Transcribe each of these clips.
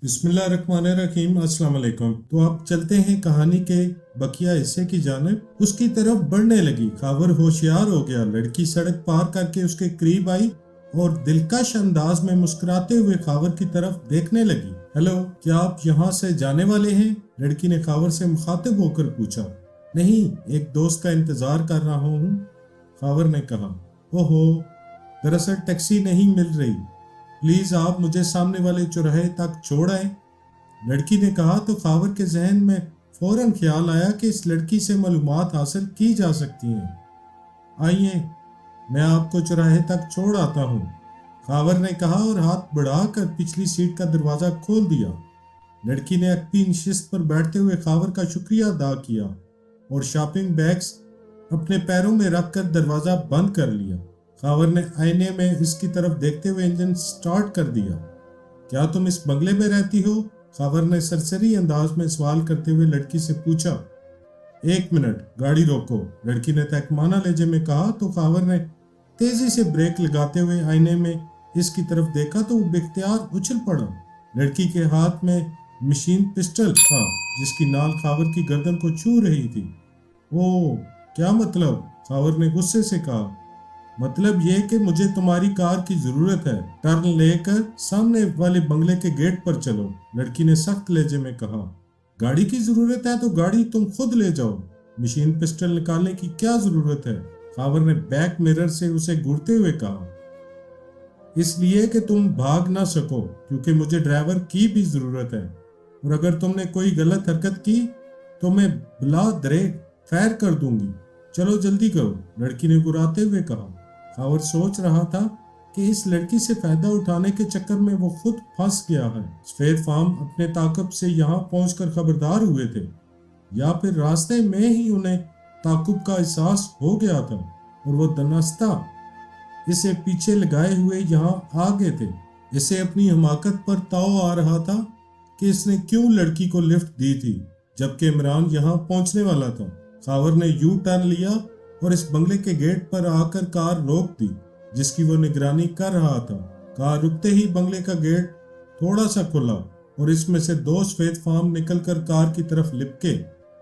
बिस्मिल्लाहिर्रहमानिर्रहीम। अस्सलाम वालेकुम। तो अब चलते हैं कहानी के बकिया हिस्से की जानिब। उसकी तरफ बढ़ने लगी। खावर होशियार हो गया। लड़की सड़क पार करके उसके करीब आई और दिलकश अंदाज में मुस्कुराते हुए खावर की तरफ देखने लगी। हेलो, क्या आप यहाँ से जाने वाले हैं? लड़की ने खावर से मुखातिब होकर पूछा। नहीं, एक दोस्त का इंतजार कर रहा हूँ, खावर ने कहा। ओहो, दरअसल टैक्सी नहीं मिल रही। प्लीज आप मुझे सामने वाले चौराहे तक छोड़ आए, लड़की ने कहा। तो खावर के जहन में फौरन ख्याल आया कि इस लड़की से मालूमात हासिल की जा सकती हैं। आइए, मैं आपको चौराहे तक छोड़ आता हूँ, खावर ने कहा और हाथ बढ़ाकर पिछली सीट का दरवाजा खोल दिया। लड़की ने अपनी नशिस्त पर बैठते हुए खावर का शुक्रिया अदा किया और शॉपिंग बैग्स अपने पैरों में रखकर दरवाजा बंद कर लिया। खावर ने आईने में इसकी तरफ देखते हुए इंजन स्टार्ट कर दिया। क्या तुम इस बंगले में रहती हो? खावर ने सरसरी अंदाज में सवाल करते हुए लड़की से पूछा। एक मिनट, गाड़ी रोको, लड़की ने तहकमाना लहजे में कहा। तो खावर ने तेजी से ब्रेक लगाते हुए आईने में इसकी तरफ देखा तो वो बेख्तियार उछल पड़ा। लड़की के हाथ में मशीन पिस्टल था जिसकी नाल खावर की गर्दन को छू रही थी। ओ, क्या मतलब? खावर ने गुस्से से कहा। मतलब ये कि मुझे तुम्हारी कार की जरूरत है। टर्न लेकर सामने वाले बंगले के गेट पर चलो, लड़की ने सख्त लहजे में कहा। गाड़ी की जरूरत है तो गाड़ी तुम खुद ले जाओ, मशीन पिस्टल निकालने की क्या जरूरत है? खावर ने बैक मिरर से उसे घूरते हुए कहा। इसलिए कि तुम भाग ना सको, क्योंकि मुझे ड्राइवर की भी जरूरत है, और अगर तुमने कोई गलत हरकत की तो मैं बिला दरेग फायर कर दूंगी। चलो जल्दी करो, लड़की ने गुर्राते हुए कहा। खावर सोच रहा था कि इस लड़की से फायदा उठाने के चक्कर में वो खुद फंस गया है। सफेद फार्म अपने ताकब से यहाँ पहुंचकर खबरदार हुए थे, या फिर रास्ते में ही उन्हें ताकुब का एहसास हो गया था और वो दनास्ता इसे पीछे लगाए हुए यहाँ आ गए थे। इसे अपनी हमाकत पर ताव आ रहा था कि इसने क्यों लड़की को लिफ्ट दी थी जबकि इमरान यहाँ पहुंचने वाला था। खावर ने यू टर्न लिया और इस बंगले के गेट पर आकर कार रोक दी जिसकी वो निगरानी कर रहा था। कार रुकते ही बंगले का गेट थोड़ा सा खुला और इसमें से दो सफेद फार्म निकलकर कार की तरफ लिपके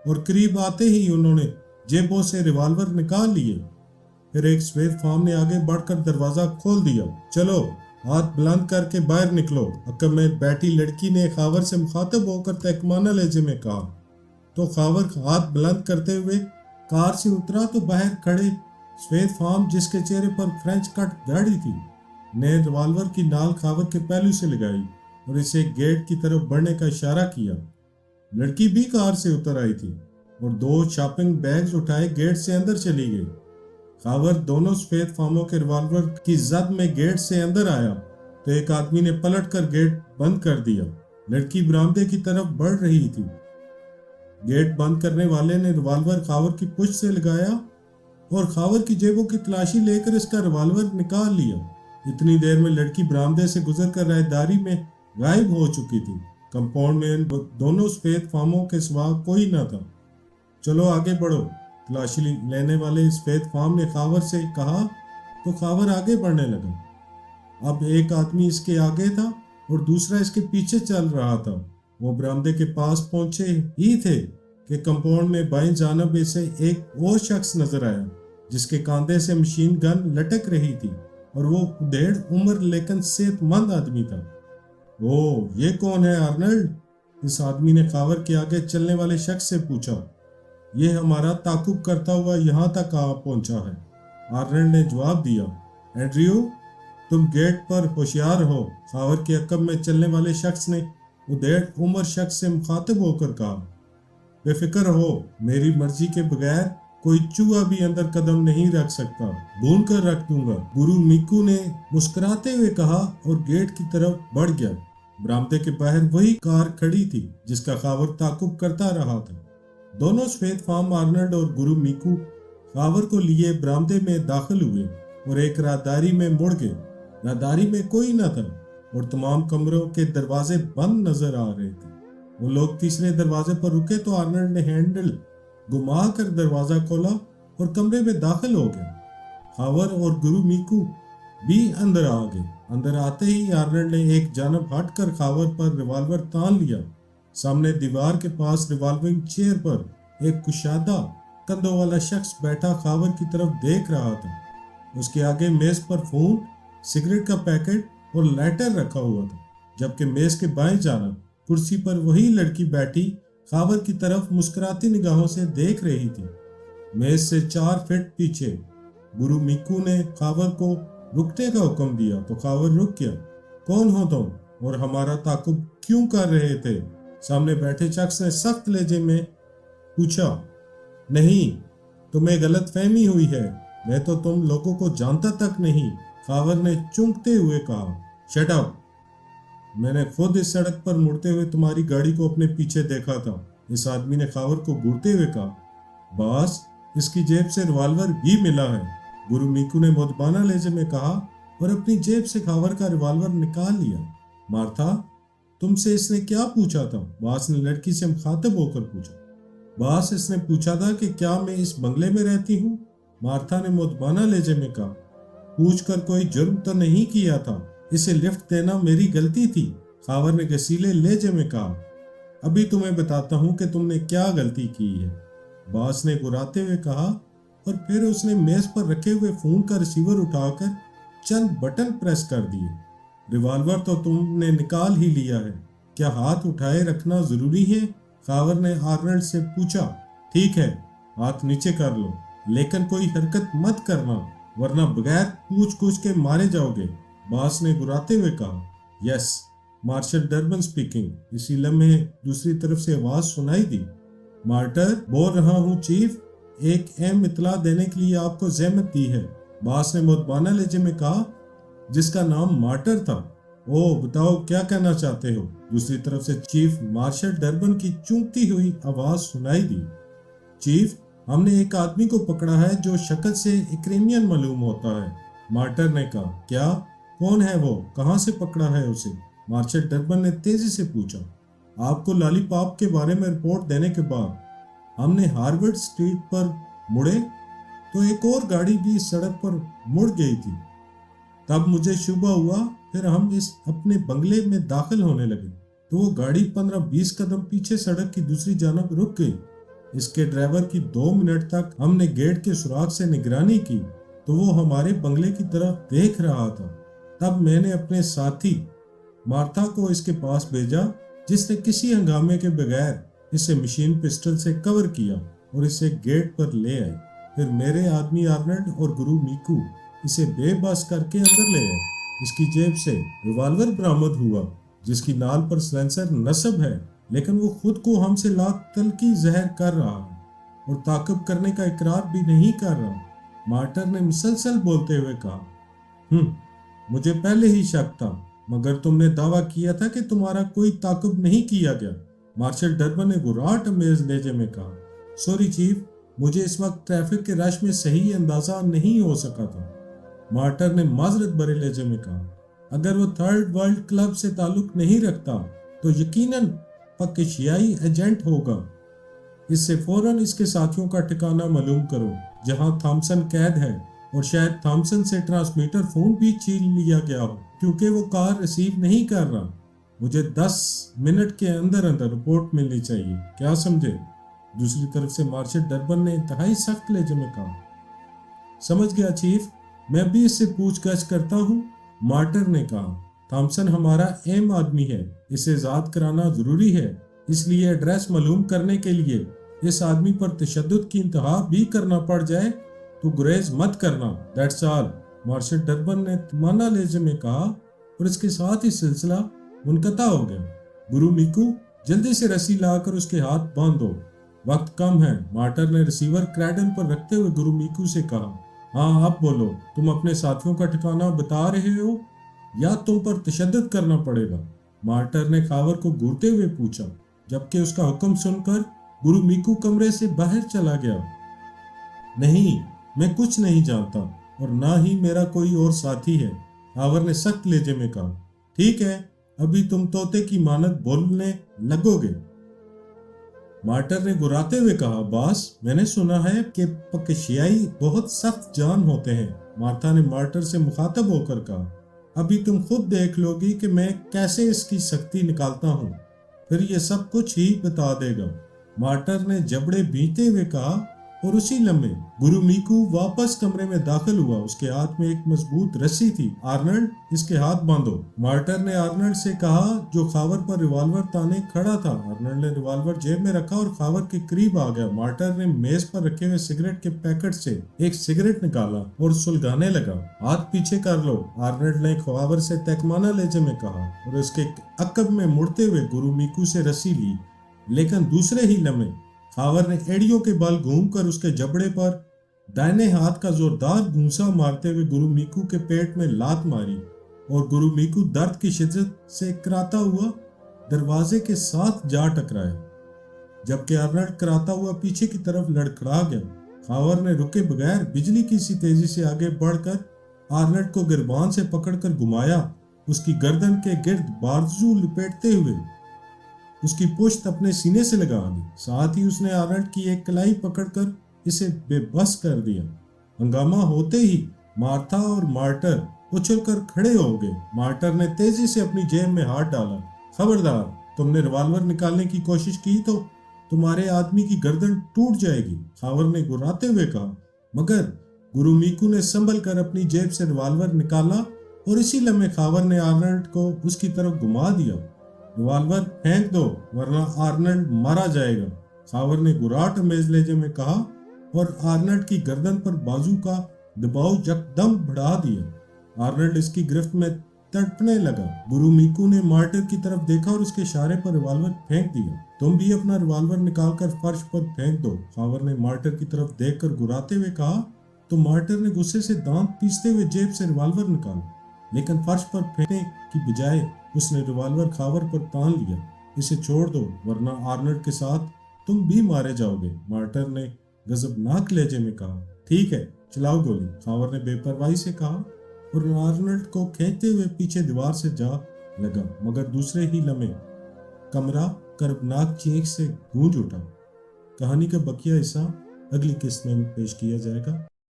और करीब आते ही उन्होंने जेबों से रिवॉल्वर निकाल लिए। फिर एक सफेद फार्म ने आगे बढ़कर दरवाजा खोल दिया। चलो, हाथ बुलंद करके बाहर निकलो, अक्कम में बैठी लड़की ने खावर से मुखातिब होकर तहकमाना लहजे में कहा। तो खावर हाथ बुलंद करते हुए कार से उतरा तो बाहर खड़े सफेद फार्म, जिसके चेहरे पर फ्रेंच कट दाढ़ी थी, ने रिवॉल्वर की नाल खावर के पहलू से लगाई और इसे गेट की तरफ बढ़ने का इशारा किया। लड़की भी कार से उतर आई थी और दो शॉपिंग बैग्स उठाए गेट से अंदर चली गई। खावर दोनों सफेद फार्मों के रिवॉल्वर की जद में गेट से अंदर आया तो एक आदमी ने पलटकर गेट बंद कर दिया। लड़की बरामदे की तरफ बढ़ रही थी। गेट बंद करने वाले ने रिवॉल्वर खावर की पुश्त से लगाया और खावर की जेबों की तलाशी लेकर इसका रिवॉल्वर निकाल लिया। इतनी देर में लड़की बरामदे से गुजरकर राहदारी में गायब हो चुकी थी। कंपाउंड में दोनों सफेद फार्मों के सिवा कोई न था। चलो आगे बढ़ो, तलाशी लेने वाले सफेद फार्म ने खावर से कहा तो खावर आगे बढ़ने लगा। अब एक आदमी इसके आगे था और दूसरा इसके पीछे चल रहा था। वो बरामदे के पास पहुंचे ही थे कि कंपाउंड में बाएं जानिब से एक और शख्स नजर आया जिसके कांधे से मशीन गन लटक रही थी और वो उधेड़ उम्र लेकिन सेहतमंद आदमी था। ओ, ये कौन है आर्नल्ड? इस आदमी ने खावर के आगे चलने वाले शख्स से पूछा। ये हमारा ताकुब करता हुआ यहाँ तक आ पहुंचा है, आर्नल्ड ने जवाब दिया। एंड्रयू, तुम गेट पर होशियार हो, खावर के अकब में चलने वाले शख्स ने उधेड़ उम्र शख्स से मुखातिब होकर कहा। बेफिक्र हो, मेरी मर्जी के बगैर कोई चूहा भी अंदर कदम नहीं रख सकता, भून कर रख दूंगा, गुरु मीकू ने मुस्कुराते हुए कहा और गेट की तरफ बढ़ गया। बरामदे के बाहर वही कार खड़ी थी जिसका खावर ताकुब करता रहा था। दोनों सफेद फार्म आर्नल्ड और गुरु मीकू खावर को लिए बरामदे में दाखिल हुए और एक राहदारी में मुड़ गए। राहदारी में कोई न था और तमाम कमरों के दरवाजे बंद नजर आ रहे थे। वो लोग तीसरे दरवाजे पर रुके तो आर्नल्ड ने हैंडल घुमा कर दरवाजा खोला और कमरे में दाखिल हो गया। खावर और गुरु मीकू بھی اندر آ گئے۔ اندر آتے ہی آرنلڈ نے ایک جانب ہٹ کر خاور پر ریوالور تان لیا۔ سامنے دیوار کے پاس ریوالونگ چیئر پر ایک کشادہ کندھوں والا شخص بیٹھا خاور کی طرف دیکھ رہا تھا۔ اس کے آگے میز پر فون، سگریٹ کا پیکٹ اور لائٹر رکھا ہوا تھا، جبکہ میز کے بائیں جانب کرسی پر وہی لڑکی بیٹھی خاور کی طرف مسکراتی نگاہوں سے دیکھ رہی تھی۔ میز سے 4 فٹ پیچھے گرو میکو نے خاور کو رکنے کا حکم دیا تو خاور رک گیا۔ کون ہو تم اور ہمارا تعاقب کیوں کر رہے تھے؟ سامنے بیٹھے شخص نے سخت لہجے میں پوچھا۔ نہیں، تمہیں غلط فہمی ہوئی ہے، میں تو تم لوگوں کو جانتا تک نہیں، خاور نے چونکتے ہوئے کہا۔ Shut up! میں نے خود اس سڑک پر مڑتے ہوئے تمہاری گاڑی کو اپنے پیچھے دیکھا تھا، اس آدمی نے خاور کو گھورتے ہوئے کہا۔ باس، اس کی جیب سے ریوالور بھی ملا ہے، گرو میکو نے مدبانہ لہجے میں کہا اور اپنی جیب سے خاور کا ریوالور نکال لیا۔ مارتھا، تم سے اس نے کیا پوچھا تھا؟ باس نے لڑکی سے مخاطب ہو کر پوچھا۔ باس، اس نے پوچھا تھا کہ کیا میں اس بنگلے میں رہتی ہوں، مارتھا نے مدبانہ لہجے میں کہا۔ پوچھ کر کوئی جرم تو نہیں کیا تھا، اسے لفٹ دینا میری غلطی تھی، خاور نے غصیلے لہجے میں کہا۔ ابھی تمہیں بتاتا ہوں کہ تم نے کیا غلطی کی ہے، باس نے گراتے ہوئے کہا، اور پھر اس نے میز پر رکھے ہوئے فون کا ریسیور اٹھا کر چند بٹن پریس کر دیے۔ ریوالور تو تم نے نکال ہی لیا ہے، کیا ہاتھ اٹھائے رکھنا ضروری ہے؟ خاور نے آرنلڈ سے پوچھا۔ ٹھیک ہے، ہاتھ نیچے کر لو، لیکن کوئی حرکت مت کرنا ورنہ بغیر پوچھ گچھ کے مارے جاؤ گے، باس نے گراتے ہوئے کہا۔ یس، مارشل ڈربن سپیکنگ۔ اسی لمحے دوسری طرف سے آواز سنائی دی۔ مارٹر بول رہا ہوں چیف، ایک اہم اطلاع دینے کے لیے آپ کو زحمت دی ہے، باس نے مدبانہ لہجے میں کہا، جس کا نام مارٹر تھا۔ اوہ، بتاؤ کیا کہنا چاہتے ہو؟ دوسری طرف سے چیف مارشل ڈربن کی چونکتی ہوئی آواز سنائی دی۔ چیف، ہم نے ایک آدمی کو پکڑا ہے جو شکل سے ایکریمین معلوم ہوتا ہے، مارٹر نے کہا۔ کیا؟ کون ہے وہ؟ کہاں سے پکڑا ہے اسے؟ مارشل ڈربن نے تیزی سے پوچھا۔ آپ کو لالی پاپ کے بارے میں رپورٹ دینے کے بعد ہم نے ہارورڈ اسٹریٹ پر مڑے تو ایک اور گاڑی بھی اس سڑک پر مڑ گئی تھی، تب مجھے شبہ ہوا، پھر ہم اس اپنے بنگلے میں داخل ہونے لگے تو وہ گاڑی 15-20 قدم پیچھے سڑک کی دوسری جانب رک گئی۔ اس کے ڈرائیور کی 2 منٹ تک ہم نے گیٹ کے سوراخ سے نگرانی کی تو وہ ہمارے بنگلے کی طرف دیکھ رہا تھا۔ تب میں نے اپنے ساتھی مارتھا کو اس کے پاس بھیجا، جس نے کسی ہنگامے کے بغیر اسے مشین پسٹل سے کور کیا اور اسے گیٹ پر لے آئے۔ پھر میرے آدمی آرنلڈ اور گرو میکو اسے بے بس کر کے اندر لے آئے۔ اس کی جیب سے ریوالور برآمد ہوا، جس کی نال پر سلنسر نصب ہے، لیکن وہ خود کو ہم سے لاکھ تلخی زہر کر رہا ہے اور تعاقب کرنے کا اقرار بھی نہیں کر رہا، مارٹر نے مسلسل بولتے ہوئے کہا۔ مجھے پہلے ہی شک تھا، مگر تم نے دعویٰ کیا تھا کہ تمہارا کوئی تعاقب نہیں کیا گیا، مارشل ڈربن نے گراٹ امیز لہجے میں کہا۔ سوری چیف، مجھے اس وقت ٹریفک کے رش میں صحیح اندازہ نہیں ہو سکا تھا، مارٹر نے معذرت بھرے لہجے میں کہا۔ اگر وہ تھرڈ ورلڈ کلب سے تعلق نہیں رکھتا تو یقیناً پاکیشیائی ایجنٹ ہوگا، اس سے فوراً اس کے ساتھیوں کا ٹھکانہ معلوم کرو جہاں تھامسن قید ہے، اور شاید تھامسن سے ٹرانسمیٹر فون بھی چھین لیا گیا ہو کیونکہ وہ کال ریسیو نہیں کر رہا۔ مجھے 10 منٹ کے اندر اندر رپورٹ ملنی چاہیے، کیا سمجھے؟ دوسری طرف سے مارشل ڈربن نے انتہائی سخت لہجے میں کہا۔ سمجھ گیا چیف، میں بھی اس سے پوچھ گچھ کرتا ہوں، مارٹر نے کہا۔ تھامسن ہمارا اہم آدمی ہے، اسے ذات کرانا ضروری ہے، اس لیے ایڈریس معلوم کرنے کے لیے اس آدمی پر تشدد کی انتہا بھی کرنا پڑ جائے تو گریز مت کرنا، دیٹس آل، مارشل ڈربن نے مانا لہجے میں کہا، اور اس کے ساتھ ہی سلسلہ منقطع ہو گیا۔ گرو میکو، جلدی سے رسی لا کر اس کے ہاتھ باندھ دو، وقت کم ہے، مارٹر نے ریسیور کریڈل پر رکھتے ہوئے گرو میکو سے کہا۔ ہاں اب بولو، تم اپنے ساتھیوں کا ٹھکانہ بتا رہے ہو یا تم پر تشدد کرنا پڑے گا؟ مارٹر نے خاور کو گھورتے ہوئے پوچھا، جبکہ اس کا حکم سن کر گرو میکو کمرے سے باہر چلا گیا۔ نہیں، میں کچھ نہیں جانتا اور نہ ہی میرا کوئی اور ساتھی ہے، خاور نے سخت لہجے میں کہا۔ ٹھیک ہے، ابھی تم طوطے کی مانند بولنے لگو گے۔ मार्टर ने गुर्राते हुए कहा, बॉस, मैंने सुना है कि पकशियाई बहुत सख्त जान होते हैं। मार्था ने मार्टर से मुखातब होकर कहा, अभी तुम खुद देख लोगी कि मैं कैसे इसकी सख्ती निकालता हूँ, फिर ये सब कुछ ही बता देगा। मार्टर ने जबड़े भींचते हुए कहा, और उसी लम्हे गुरु मीकू वापस कमरे में दाखिल हुआ। उसके हाथ में एक मजबूत रस्सी थी। आर्नल्ड, इसके हाथ बांधो। मार्टर ने आर्नल्ड से कहा, जो खावर पर रिवॉल्वर ताने खड़ा था। आर्नल्ड ने रिवॉल्वर जेब में रखा और खावर के करीब आ गया। मार्टर ने मेज पर रखे हुए सिगरेट के पैकेट से एक सिगरेट निकाला और सुलगाने लगा। हाथ पीछे कर लो, आर्नल्ड ने खावर से तकमाना लेजे में कहा और उसके अकब में मुड़ते हुए गुरु मीकू से रस्सी ली। लेकिन दूसरे ही लम्हे खावर ने एड़ियों के बल घूमकर उसके जबड़े पर दाहिने हाथ का जोरदार घूंसा मारते हुए गुरु मीकू के पेट में लात मारी और गुरु मीकू दर्द की शिद्दत से कराता हुआ दरवाजे के साथ जा टकराया, जबकि आर्नल्ड कराता हुआ पीछे की तरफ लड़खड़ा गया। खावर ने रुके बगैर बिजली की सी तेजी से आगे बढ़कर आर्नल्ड को गिरबान से पकड़कर घुमाया, उसकी गर्दन के गिर्द बाजू लपेटते हुए उसकी पुश्त अपने सीने से लगा ली। साथ ही उसने आर्नल्ड की एक कलाई पकड़कर इसे बेबस कर दिया। हंगामा होते ही मार्था और मार्टर उछलकर खड़े हो गए। मार्टर ने तेजी से अपनी जेब में हाथ डाला। खबरदार, तुमने रिवॉल्वर निकालने की कोशिश की तो तुम्हारे आदमी की गर्दन टूट जाएगी, खावर ने गुर्राते हुए कहा। मगर गुरु मीकू ने संभल कर अपनी जेब से रिवॉल्वर निकाला और इसी लम्हे खावर ने आर्नल्ड को उसकी तरफ घुमा दिया। रिवॉल्वर फेंक दो, वरना आर्नल्ड मारा जाएगा, खावर ने गुर्राट अमेज लहजे में कहा और आर्नल्ड की गर्दन पर बाजू का दबाव यकदम बढ़ा दिया। आर्नल्ड इसकी गिरफ्त में तड़पने लगा। गुरु मीकू ने मार्टर की तरफ देखा और उसके इशारे पर रिवॉल्वर फेंक दिया। तुम भी अपना रिवॉल्वर निकालकर फर्श पर फेंक दो, खावर ने मार्टर की तरफ देखकर गुर्राते हुए कहा। तो मार्टर ने गुस्से से दांत पीसते हुए जेब से रिवॉल्वर निकाला, लेकिन फर्श पर फेंकने की बजाय उसने रिवॉल्वर खावर पर तान लिया। इसे छोड़ दो, वरना आर्नल्ड के साथ तुम भी मारे जाओगे, मार्टर ने गजबनाक लहजे में कहा। ठीक है, चलाओ गोली, खावर ने बेपरवाही से कहा और आर्नल्ड को खींचते हुए पीछे दीवार से जा लगा। मगर दूसरे ही लम्हे कमरा कर्बनाक चीख से गूंज उठा। कहानी का बकिया हिस्सा अगली किस्त में पेश किया जाएगा।